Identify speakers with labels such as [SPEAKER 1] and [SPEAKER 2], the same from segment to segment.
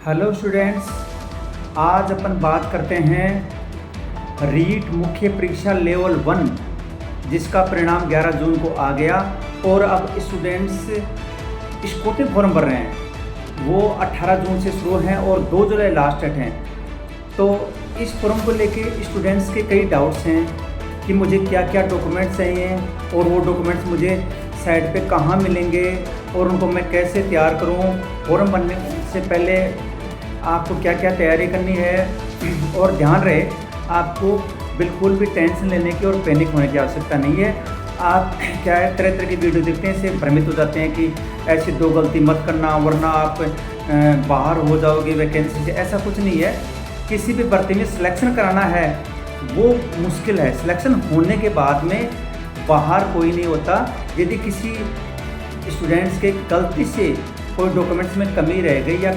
[SPEAKER 1] Hello students, आज अपन बात करते हैं रीट मुख्य परीक्षा लेवल 1 जिसका परिणाम 11 जून को आ गया और अब स्टूडेंट्स स्कूटी फॉर्म भर रहे हैं। वो 18 जून से शुरू हैं और 2 जुलाई लास्ट डेट हैं। तो इस फॉर्म को लेके स्टूडेंट्स के कई डाउट्स हैं कि मुझे क्या क्या डॉक्यूमेंट्स चाहिए और वो डॉक्यूमेंट्स मुझे साइट पे कहाँ मिलेंगे और उनको मैं कैसे तैयार करूँ। फॉर्म भरने से पहले आपको क्या क्या तैयारी करनी है। और ध्यान रहे, आपको बिल्कुल भी टेंशन लेने की और पैनिक होने की आवश्यकता नहीं है। आप क्या है, तरह तरह की वीडियो देखते हैं, इससे भ्रमित हो जाते हैं कि ऐसी 2 गलती मत करना वरना आप बाहर हो जाओगे वैकेंसी से। ऐसा कुछ नहीं है। किसी भी भर्ती में सिलेक्शन कराना है वो मुश्किल है, सिलेक्शन होने के बाद में बाहर कोई नहीं होता। यदि किसी स्टूडेंट्स के गलती से कोई डॉक्यूमेंट्स में कमी रह गई या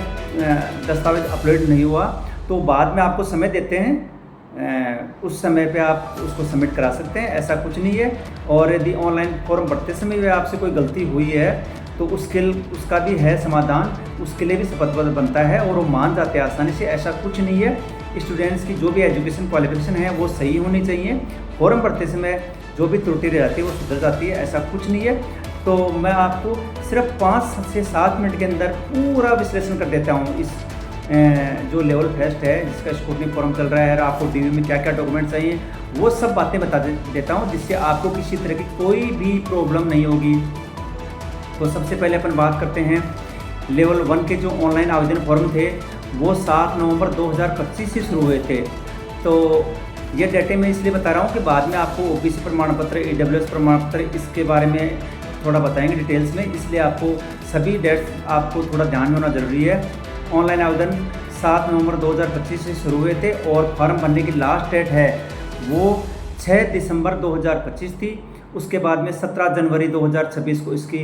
[SPEAKER 1] दस्तावेज अपलोड नहीं हुआ तो बाद में आपको समय देते हैं, उस समय पे आप उसको सबमिट करा सकते हैं। ऐसा कुछ नहीं है। और यदि ऑनलाइन फॉर्म भरते समय भी आपसे कोई गलती हुई है तो उसका भी है समाधान, उसके लिए भी शपथ पत्र बनता है और वो मान जाते हैं आसानी से। ऐसा कुछ नहीं है। स्टूडेंट्स की जो भी एजुकेशन क्वालिफिकेशन है वो सही होनी चाहिए। फॉर्म भरते समय जो भी त्रुटि रह जाती है वो सुधर जाती है। ऐसा कुछ नहीं है। तो मैं आपको सिर्फ 5 से 7 मिनट के अंदर पूरा विश्लेषण कर देता हूँ इस जो लेवल फर्स्ट है जिसका स्क्रूटनी फॉर्म चल रहा है और आपको डीवी में क्या क्या डॉक्यूमेंट चाहिए वो सब बातें बता देता हूँ, जिससे आपको किसी तरह की कोई भी प्रॉब्लम नहीं होगी। तो सबसे पहले अपन बात करते हैं लेवल 1 के जो ऑनलाइन आवेदन फॉर्म थे वो 7 नवंबर 2025 से शुरू हुए थे। तो ये डेटे मैं इसलिए बता रहा हूँ कि बाद में आपको ओबीसी प्रमाण पत्र, ईडब्ल्यूएस प्रमाण पत्र इसके बारे में थोड़ा बताएंगे डिटेल्स में, इसलिए आपको सभी डेट्स आपको थोड़ा ध्यान में होना ज़रूरी है। ऑनलाइन आवेदन 7 नवंबर 2025 से शुरू हुए थे और फॉर्म भरने की लास्ट डेट है वो 6 दिसंबर 2025 थी। उसके बाद में 17 जनवरी 2026 को इसकी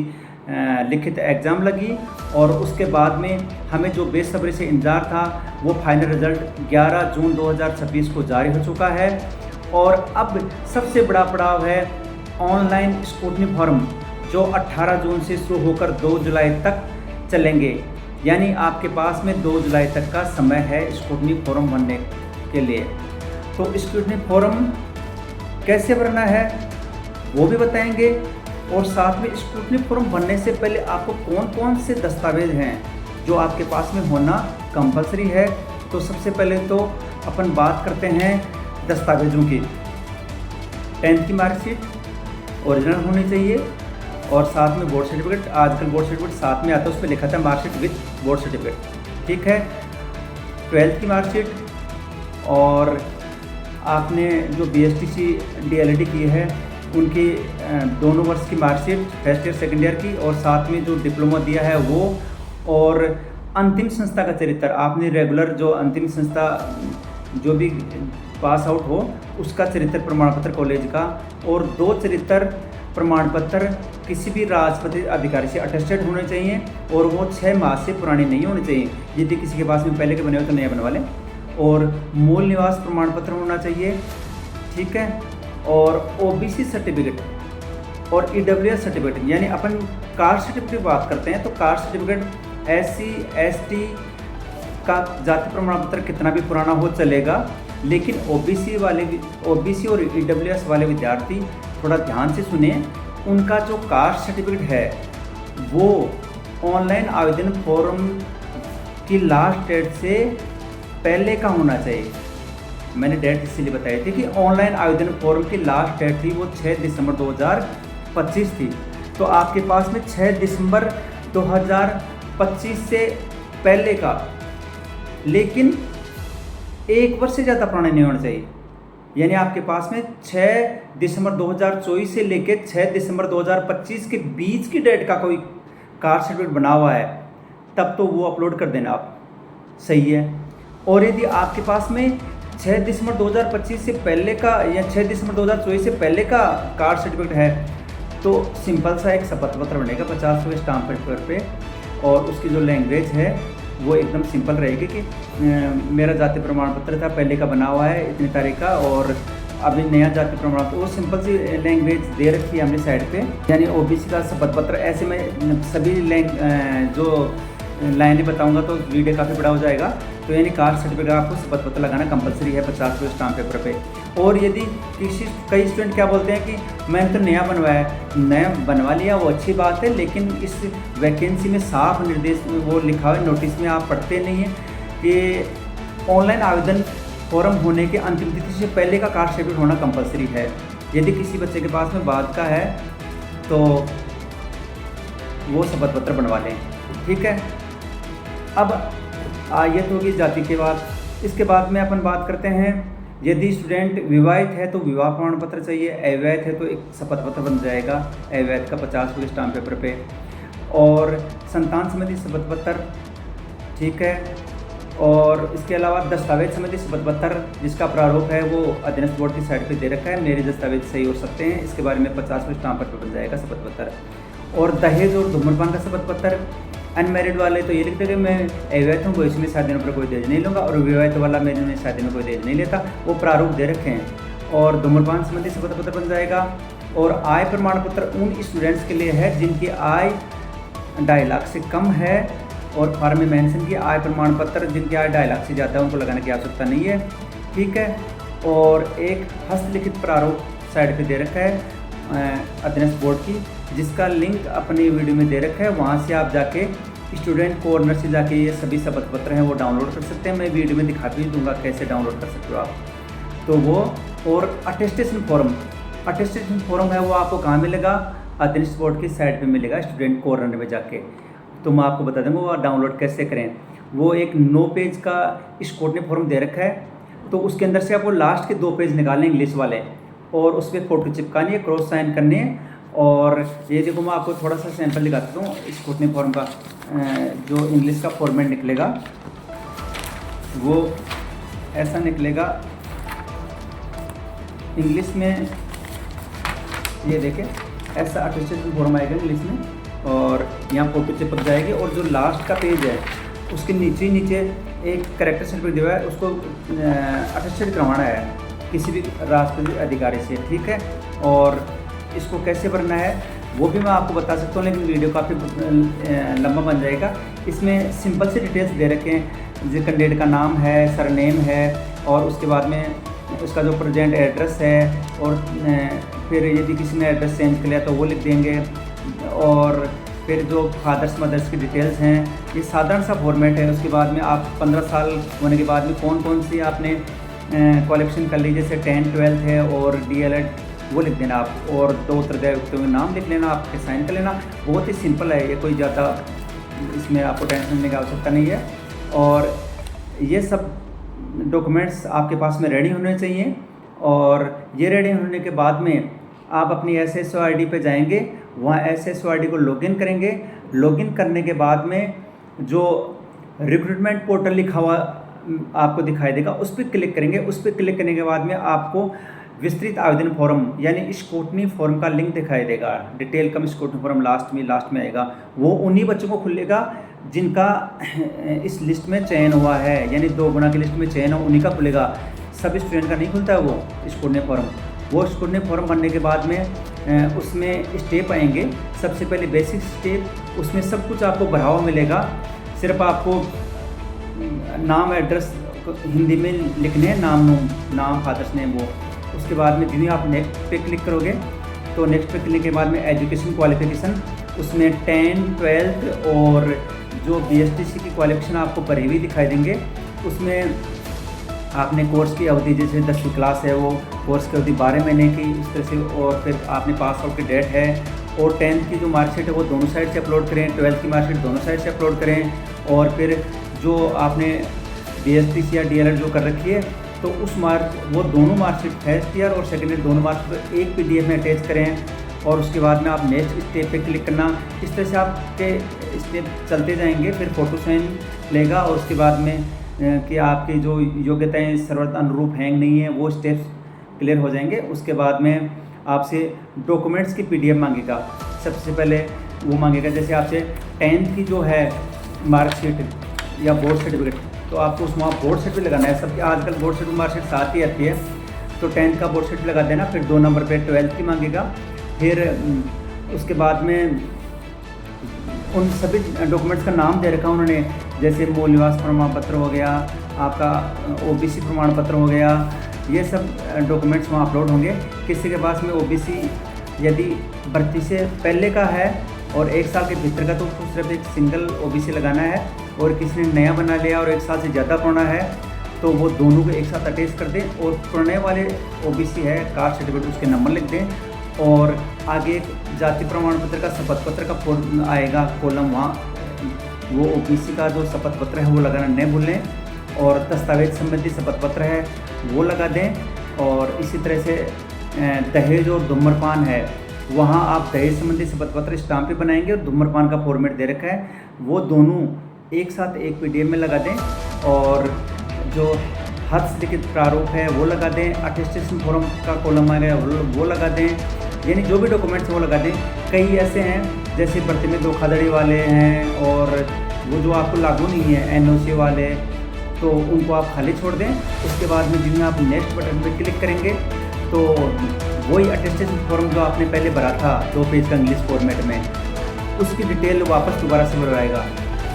[SPEAKER 1] लिखित एग्ज़ाम लगी और उसके बाद में हमें जो बेसब्री से इंतज़ार था वो फाइनल रिज़ल्ट 11 जून 2026 को जारी हो चुका है। और अब सबसे बड़ा पड़ाव है ऑनलाइन स्क्रूटनी फॉर्म जो 18 जून से शुरू होकर 2 जुलाई तक चलेंगे। यानी आपके पास में 2 जुलाई तक का समय है स्क्रूटनी फॉर्म भरने के लिए। तो स्क्रूटनी फॉर्म कैसे भरना है वो भी बताएंगे और साथ में स्क्रूटनी फॉर्म भरने से पहले आपको कौन कौन से दस्तावेज हैं जो आपके पास में होना कंपलसरी है। तो सबसे पहले तो अपन बात करते हैं दस्तावेजों की। 10th की मार्कशीट ओरिजिनल होनी चाहिए और साथ में बोर्ड सर्टिफिकेट। आजकल बोर्ड सर्टिफिकेट साथ में आता है, उस पर लिखा था मार्कशीट विद बोर्ड सर्टिफिकेट, ठीक है। 12th की मार्कशीट और आपने जो BSTC DLED की है उनकी दोनों वर्ष की marksheet, first year second year की, और साथ में जो डिप्लोमा दिया है वो, और अंतिम संस्था का चरित्र। आपने रेगुलर जो अंतिम संस्था जो भी पास आउट हो उसका चरित्र प्रमाण पत्र कॉलेज का, और 2 चरित्र प्रमाण पत्र किसी भी राजपत्रित अधिकारी से अटेस्टेड होने चाहिए और वो 6 माह से पुराने नहीं होने चाहिए। यदि किसी के पास में पहले के बने हो तो नया बनवा लें। और मूल निवास प्रमाण पत्र होना चाहिए, ठीक है। और ओबीसी सर्टिफिकेट और ईडब्ल्यूएस सर्टिफिकेट, यानी अपन कास्ट सर्टिफिकेट की बात करते हैं तो कास्ट सर्टिफिकेट SC ST का जाति प्रमाण पत्र कितना भी पुराना हो चलेगा, लेकिन ओबीसी और ईडब्ल्यूएस वाले विद्यार्थी थोड़ा ध्यान से सुने। उनका जो कास्ट सर्टिफिकेट है वो ऑनलाइन आवेदन फॉर्म की लास्ट डेट से पहले का होना चाहिए। मैंने डेट इसलिए बताई थी कि ऑनलाइन आवेदन फॉर्म की लास्ट डेट थी वो 6 दिसंबर 2025 थी। तो आपके पास में 6 दिसंबर 2025 से पहले का, लेकिन 1 वर्ष से ज़्यादा पुराना नहीं होना चाहिए। यानी आपके पास में 6 दिसंबर 2024 से लेकर 6 दिसंबर 2025 के बीच की डेट का कोई कास्ट सर्टिफिकेट बना हुआ है तब तो वो अपलोड कर देना आप, सही है। और यदि आपके पास में 6 दिसंबर 2025 से पहले का या 6 दिसंबर 2024 से पहले का कास्ट सर्टिफिकेट है तो सिंपल सा एक शपथ पत्र बनेगा 50 स्टाम्प पेपर पे, और उसकी जो लैंग्वेज है वो एकदम सिंपल रहेगी कि मेरा जाति प्रमाण पत्र था पहले का बना हुआ है इतनी तारीख का और अभी नया जाति प्रमाण पत्र, वो सिंपल सी लैंग्वेज दे रखी है हमने साइड पे। यानी ओबीसी का शपथ पत्र, ऐसे में सभी जो लाइनें बताऊंगा तो वीडियो काफ़ी बड़ा हो जाएगा। तो यानी कास्ट सर्टिफिकेट आपको शपथ पत्र लगाना कंपलसरी है 50 रुपये स्टाम्प पेपर पे। और यदि कई स्टूडेंट क्या बोलते हैं कि मैंने तो नया बनवाया है, नया बनवा लिया वो अच्छी बात है, लेकिन इस वैकेंसी में साफ निर्देश वो लिखा हुआ नोटिस में आप पढ़ते नहीं हैं कि ऑनलाइन आवेदन फॉर्म होने के अंतिम तिथि से पहले का कास्ट सर्टिफिकेट होना कंपलसरी है। यदि किसी बच्चे के पास में बाद का है तो वो शपथ पत्र बनवा लें, ठीक है। अब ये तो होगी जाति के बाद। इसके बाद में अपन बात करते हैं, यदि स्टूडेंट विवाहित है तो विवाह प्रमाण पत्र चाहिए, अविवाहित है तो एक शपथ पत्र बन जाएगा अविवाहित का 50 रुपये स्टाम्प पेपर पे, और संतान संबंधी शपथ पत्र, ठीक है। और इसके अलावा दस्तावेज संबंधी शपथ पत्र जिसका प्रारूप है वो अधीनस्थ बोर्ड की साइट पे दे रखा है, मेरे दस्तावेज सही हो सकते हैं, इसके बारे में 50 रुपये स्टाम्प पेपर बन जाएगा शपथ पत्र। और दहेज और धूम्रपान का शपथ पत्र, अनमैरिड वाले तो ये लिख देंगे मैं अविवाहित हूँ, इसमें शादी पर कोई दहेज नहीं लूँगा, और विवाहित वाला मैं शादी में कोई दहेज नहीं लेता, वो प्रारूप दे रखे हैं। और धूम्रपान संबंधी शपथ पत्र बन जाएगा। और आय प्रमाण पत्र उन स्टूडेंट्स के लिए है जिनकी आय 2.5 लाख से कम है, और फॉर्म में मेंशन किया आय प्रमाण पत्र जिनकी आय 2.5 लाख से ज़्यादा है उनको लगाने की आवश्यकता नहीं है, ठीक है। और एक हस्तलिखित प्रारूप साइड पे दे रखा है अधीनस्थ बोर्ड की, जिसका लिंक अपनी वीडियो में दे रखा है, वहाँ से आप जाके स्टूडेंट कॉर्नर से जाके ये सभी शपथ पत्र हैं वो डाउनलोड कर सकते हैं। मैं वीडियो में दिखा भी दूंगा कैसे डाउनलोड कर सकते हो आप, तो वो। और अटेस्टेशन फॉर्म है वो आपको कहाँ मिलेगा, अधीनस्थ बोर्ड की साइट पे मिलेगा, स्टूडेंट कॉर्नर में जाके। तो मैं आपको बता दूंगा वो डाउनलोड कैसे करें। वो एक 9 पेज का स्क्रूटनी फॉर्म दे रखा है, तो उसके अंदर से आपको लास्ट के 2 पेज निकालने इंग्लिश वाले, और उस पर फोटो चिपकानी है, क्रॉस साइन करनी है। और ये देखो मैं आपको थोड़ा सा सैंपल दिखाता हूँ स्क्रूटनी फॉर्म का। जो इंग्लिश का फॉर्मेट निकलेगा वो ऐसा निकलेगा इंग्लिश में, ये देखें ऐसा अटेस्टेशन फॉर्म आएगा इंग्लिश में, और यहाँ फोटो चिपक जाएगी। और जो लास्ट का पेज है उसके नीचे एक करेक्टर सर्टिफिकेट दिया है, उसको अटेस्टेड करवाना है किसी भी राष्ट्रीय अधिकारी से, ठीक है। और इसको कैसे भरना है वो भी मैं आपको बता सकता हूँ, लेकिन वीडियो काफ़ी लंबा बन जाएगा। इसमें सिंपल से डिटेल्स दे रखे हैं, जो कैंडिडेट का नाम है, सरनेम है, और उसके बाद में उसका जो प्रेजेंट एड्रेस है, और फिर यदि किसी ने एड्रेस चेंज कर लिया तो वो लिख देंगे। और फिर जो फादर्स मदर्स की डिटेल्स हैं, ये साधारण सा फॉर्मेट है। उसके बाद में आप 15 साल होने के बाद में कौन सी आपने क्वालिफिकेशन कर ली, जैसे 10th 12th है और DLED वो लिख देना आप, और 2 उत्तरदायी व्यक्तियों के नाम लिख लेना, आपके साइन कर लेना। बहुत ही सिंपल है ये, कोई ज़्यादा इसमें आपको टेंशन लेने की आवश्यकता नहीं है। और ये सब डॉक्यूमेंट्स आपके पास में रेडी होने चाहिए। और ये रेडी होने के बाद में आप अपनी SSO ID पे जाएंगे, वहाँ SSO ID को लॉगिन करेंगे। लॉगिन करने के बाद में जो रिक्रूटमेंट पोर्टल लिखा हुआ आपको दिखाई देगा, उस पर क्लिक करेंगे। उस पर क्लिक करने के बाद में आपको विस्तृत आवेदन फॉर्म यानी स्क्रूटनी फॉर्म का लिंक दिखाई देगा। डिटेल कम स्क्रूटनी फॉर्म लास्ट में आएगा। वो उन्हीं बच्चों को खुलेगा जिनका इस लिस्ट में चयन हुआ है, यानी 2 गुना की लिस्ट में चयन हो, उन्हीं का खुलेगा। सभी स्टूडेंट का नहीं खुलता है वो स्क्रूटनी फॉर्म। वो स्क्रूटनी फॉर्म भरने के बाद में उसमें स्टेप आएंगे। सबसे पहले बेसिक स्टेप, उसमें सब कुछ आपको भरा हुआ मिलेगा। सिर्फ आपको नाम एड्रेस हिंदी में लिखने हैं, नाम फादर्स नेम वो। उसके बाद में जिन्हें आप नेक्स्ट पे क्लिक करोगे तो नेक्स्ट पे क्लिक के बाद में एजुकेशन क्वालिफिकेशन, उसमें 10th 12th और जो BSTC की क्वालिफिकेशन आपको भरी हुई दिखाई देंगे। उसमें आपने कोर्स की अवधि, जैसे 10वीं क्लास है वो कोर्स की अवधि 12 महीने की इस तरह से, और फिर आपने पास आउट की डेट है, और 10th की जो मार्कशीट है वो दोनों साइड से अपलोड करें, 12th की मार्कशीट दोनों साइड से अपलोड करें। और फिर जो आपने BSTC या DLED जो कर रखी है तो उस वो दोनों मार्कशीट फर्स्ट ईयर और सेकेंड ईयर दोनों मार्कशीट एक PDF में अटैच करें। और उसके बाद में आप नेक्स्ट स्टेप पे क्लिक करना। इस तरह से आपके स्टेप चलते जाएंगे। फिर फोटो साइन लेगा, और उसके बाद में कि आपकी जो योग्यताएं सर्वथा अनुरूप हैं नहीं है, वो स्टेप्स क्लियर हो जाएंगे। उसके बाद में आपसे डॉक्यूमेंट्स की PDF मांगेगा। सबसे पहले वो मांगेगा, जैसे आपसे 10th की जो है मार्कशीट या बोर्ड सर्टिफिकेट, तो आपको उसमें बोर्ड सर्टिफिकेट लगाना है। सबके आजकल बोर्ड सर्टिफिकेट मार्कशीट साथ ही आती है, तो 10th का बोर्ड सर्टिफिकेट लगा देना। फिर 2 नंबर पे 12th की मांगेगा। फिर उसके बाद में उन सभी डॉक्यूमेंट्स का नाम दे रखा है उन्होंने, जैसे मूल निवास प्रमाण पत्र हो गया, आपका ओबीसी प्रमाण पत्र हो गया, ये सब डॉक्यूमेंट्स वहाँ अपलोड होंगे। किसी के पास में ओबीसी यदि भर्ती से पहले का है और 1 साल के भीतर का, तो उसको सिर्फ एक सिंगल ओबीसी लगाना है, और किसी ने नया बना लिया और 1 साल से ज़्यादा पुराना है तो वो दोनों को एक साथ अटैच कर दें, और पुराने वाले ओबीसी है कास्ट सर्टिफिकेट उसके नंबर लिख दें, और आगे एक जाति प्रमाण पत्र का शपथ पत्र का फॉर्म आएगा कॉलम, वहाँ वो ओबीसी का जो शपथ पत्र है वो लगाना नहीं भूलें, और दस्तावेज संबंधी शपथ पत्र है वो लगा दें। और इसी तरह से दहेज और धूम्रपान है, वहाँ आप दहेज संबंधी शपथ पत्र स्टाम्प पे बनाएंगे, और धूम्रपान का फॉर्मेट दे रखा है वो दोनों एक साथ एक पीडीएफ में लगा दें, और जो हस्तलिखित प्रारूप है वो लगा दें, अटेस्टेशन फॉर्म का कॉलम आएगा वो लगा दें, यानी जो भी डॉक्यूमेंट्स वो लगा दें। कई ऐसे हैं जैसे भर्ती में धोखाधड़ी वाले हैं और वो जो आपको लागू नहीं है एनओसी वाले, तो उनको आप खाली छोड़ दें। उसके बाद में जिनमें आप नेक्स्ट बटन पर क्लिक करेंगे तो वही अटेस्टेशन फॉर्म जो आपने पहले भरा था 2 पेज का इंग्लिश फॉर्मेट में, उसकी डिटेल वापस दोबारा से भरवाएगा।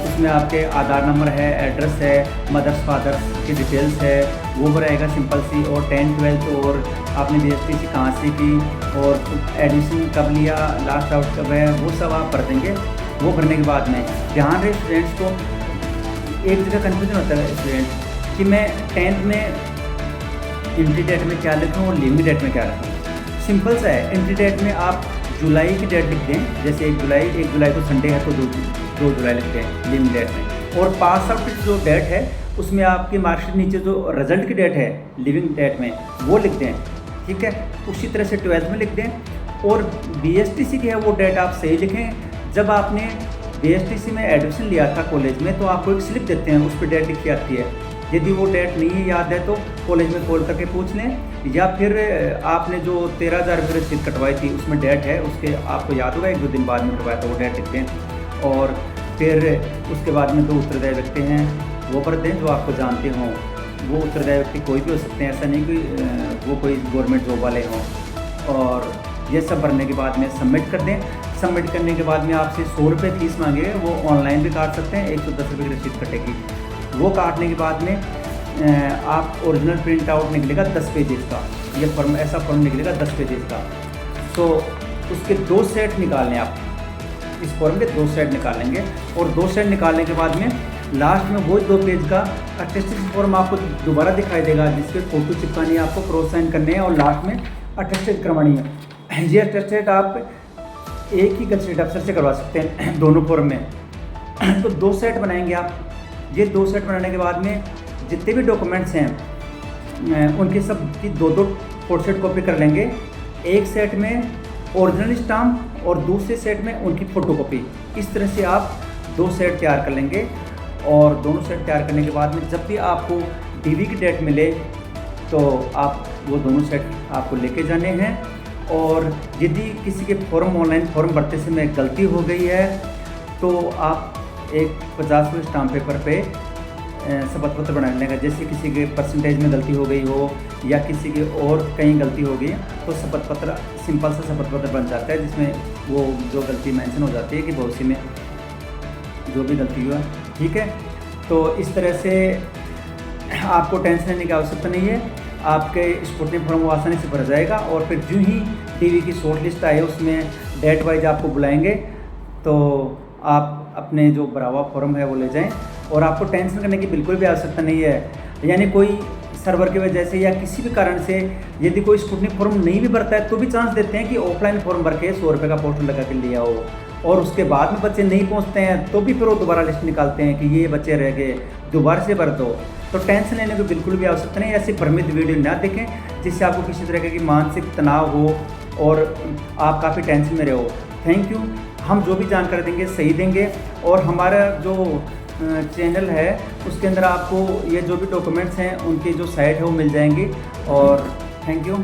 [SPEAKER 1] उसमें आपके आधार नंबर है, एड्रेस है, मदर्स फादर्स की डिटेल्स है वो भराएगा सिंपल सी, और 10th 12th और आपने बीएसटीसी कहाँ से की और एडमिशन कब लिया, लास्ट आउट कब है, वो सब आप भर देंगे। वो भरने के बाद में ध्यान रहे स्टूडेंट्स को, एक जगह कन्फ्यूजन होता है स्टूडेंट कि मैं 10th में एंट्री डेट में क्या लिखूँ और लीविंग डेट में क्या रखूँ। सिंपल सा है, एंट्री डेट में आप जुलाई की डेट लिख दें, जैसे 1 जुलाई को संडे है तो 2 जुलाई लिखते हैं लिविंग डेट में, और पास आउट की जो डेट है उसमें आपकी मार्कशीट नीचे जो रिजल्ट की डेट है लिविंग डेट में वो लिख दें, ठीक है। उसी तरह से 12th में लिख दें, और बीएसटीसी की है वो डेट आप सही लिखें। जब आपने बीएसटीसी में एडमिशन लिया था कॉलेज में तो आपको एक स्लिप देते हैं, उस पर डेट लिखी आती है। यदि वो डेट नहीं याद है तो कॉलेज में कॉल करके पूछ लें, या फिर आपने जो 13,000 रुपये रसीद कटवाई थी उसमें डेट है, उसके आपको याद होगा 1-2 दिन बाद में करवाया था वो डेट लिखते हैं। और फिर उसके बाद में 2 उत्तरदायी व्यक्ति हैं वो भर दें जो आपको जानते हों। वो उत्तरदायी व्यक्ति कोई भी हो सकते हैं, ऐसा नहीं कि वो कोई गवर्नमेंट जॉब वाले हों। और ये सब भरने के बाद में सबमिट कर दें। सबमिट करने के बाद में आपसे 100 रुपये फीस मांगे, वो ऑनलाइन भी काट सकते हैं, 110 रुपये की रसीद कटेगी। वो काटने के बाद में आप ओरिजिनल प्रिंट आउट निकलेगा 10 पेजेस का, ये फॉर्म ऐसा फॉर्म निकलेगा 10 पेजेस का। तो उसके 2 सेट निकालने आप, इस फॉर्म के 2 सेट निकालेंगे, और 2 सेट निकालने के बाद में लास्ट में वो 2 पेज का अटेस्टेड फॉर्म आपको दोबारा दिखाई देगा, जिसके फ़ोटो चिपकानी है, आपको क्रॉस साइन करने हैं, और लास्ट में अटेस्टेड करवानी है। ये अटेस्टेड आप एक ही गजटेड अफसर से करवा सकते हैं दोनों फॉर्म में। तो 2 सेट बनाएंगे आप। ये 2 सेट बनाने के बाद में जितने भी डॉक्यूमेंट्स हैं उनके सब की 2-2 फोटोस्टेट कॉपी कर लेंगे। एक सेट में ओरिजिनल स्टाम्प और दूसरे सेट में उनकी फ़ोटोकॉपी। इस तरह से आप 2 सेट तैयार कर लेंगे, और दोनों सेट तैयार करने के बाद में जब भी आपको डीवी की डेट मिले तो आप वो दोनों सेट आपको लेके जाने हैं। और यदि किसी के फॉर्म ऑनलाइन फॉर्म भरते समय गलती हो गई है तो आप एक 50 स्टाम्प पेपर पे शपथ पत्र बना लेगा। जैसे किसी के परसेंटेज में गलती हो गई हो या किसी की और कहीं गलती हो गई तो शपथ पत्र सिंपल सा शपथ पत्र बन जाता है, जिसमें वो जो गलती मेंशन हो जाती है कि भविष्य में जो भी गलती हुआ, ठीक है। तो इस तरह से आपको टेंशन लेने की आवश्यकता नहीं है, आपके स्कूटनी फॉर्म वो आसानी से भर जाएगा। और फिर जो ही टीवी की शॉर्ट लिस्ट आए उसमें डेट वाइज आपको बुलाएंगे तो आप अपने जो भरा हुआ फॉर्म है वो ले जाएं, और आपको टेंशन करने की बिल्कुल भी आवश्यकता नहीं है। यानी कोई सर्वर की वजह से या किसी भी कारण से यदि कोई स्कूटनी फॉर्म नहीं भी भरता है तो भी चांस देते हैं कि ऑफलाइन फॉर्म भर के 100 रुपये का पोस्टर लगा के लिया हो, और उसके बाद में बच्चे नहीं पहुंचते हैं तो भी फिर वो दोबारा लिस्ट निकालते हैं कि ये बच्चे रह गए, दोबारा से भर दो। तो टेंशन लेने की बिल्कुल भी आवश्यकता नहीं। ऐसी भ्रमित वीडियो ना देखें जिससे आपको किसी तरह की मानसिक तनाव हो और आप काफ़ी टेंशन में रहो। Thank you. हम जो भी जानकारी देंगे सही देंगे, और हमारा जो चैनल है उसके अंदर आपको ये जो भी डॉक्यूमेंट्स हैं उनकी जो साइट है वो मिल जाएंगी। और थैंक यू।